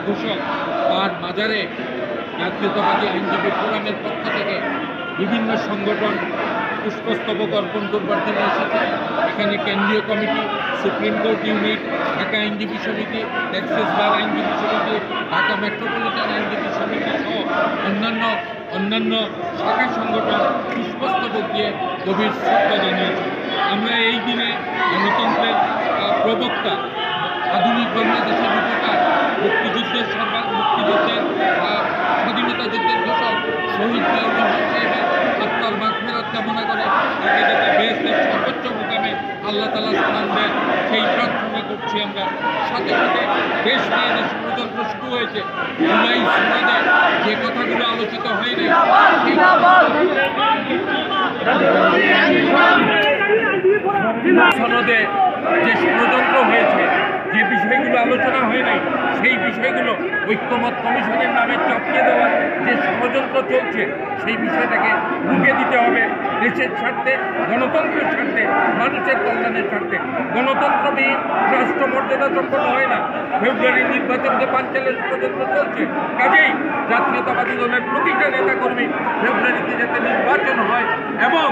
ঘোষক তার মাজারে জাতীয়তাবাদী আইনজীবী ফোরামের পক্ষ থেকে বিভিন্ন সংগঠন পুষ্পস্তবক অর্পণ করবার জন্য এসেছে। এখানে কেন্দ্রীয় committee, supreme court unit, Dhaka আইনজীবী সমিতি, টেক্সাস বার আইনজীবী সমিতি, ঢাকা মেট্রোপলিটন আইনজীবী সমিতি সহ অন্যান্য শাখা সংগঠন পুষ্পস্তবক দিয়ে গভীর শ্রদ্ধা জানিয়েছে। আমরা এই দিনে গণতন্ত্রের প্রবক্তা, আধুনিক বাংলাদেশের রূপকার, মুক্তিযুদ্ধের স্বাধীনতা যুদ্ধের ঘোষক শহীদ জিয়াউর রহমান সাহেবের আত্মার মাগফিরাত কামনা করে তাকে যাতে বেহেশতের সর্বোচ্চ মুকামে আল্লাহ তাআলা স্থান দেন সেই প্রার্থনা করছি আমরা। সাথে সাথে দেশ নিয়ে যে ষড়যন্ত্র শুরু হয়েছে, জুলাই সনদে যে কথাগুলো আলোচিত হয়নি সনদে যে ষড়যন্ত্র হয়েছে, যে বিষয়গুলো আলোচনা হয় নাই সেই বিষয়গুলো ঐক্যমত কমিশনের নামে চাপিয়ে দেওয়ার যে ষড়যন্ত্র চলছে সেই বিষয়টাকে রুখে দিতে হবে দেশের স্বার্থে, গণতন্ত্রের স্বার্থে, মানুষের কল্যাণের স্বার্থে। গণতন্ত্রবিহীন রাষ্ট্র মর্যাদা সম্পন্ন হয় না। ফেব্রুয়ারি নির্বাচনকে পাঞ্চালের ষড়যন্ত্র চলছে, কাজেই জাতীয়তাবাদী দলের প্রতিটা নেতাকর্মী ফেব্রুয়ারিতে যাতে নির্বাচন হয় এবং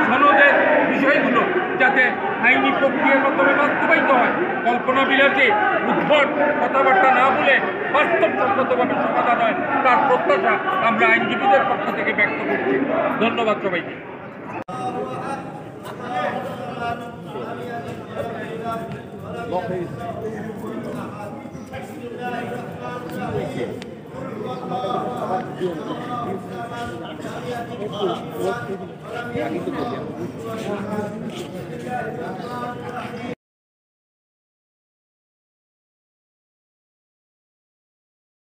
সনদের বিষয়গুলো যাতে আইনি প্রক্রিয়ার মাধ্যমে বাস্তবায়িত হয়, কল্পনা বিলাসে উদ্ভট কথাবার্তা না বলে বাস্তবসম্মতভাবে সমাধান হয়, তার প্রত্যাশা আমরা আইনজীবীদের পক্ষ থেকে ব্যক্ত করছি। ধন্যবাদ সবাইকে।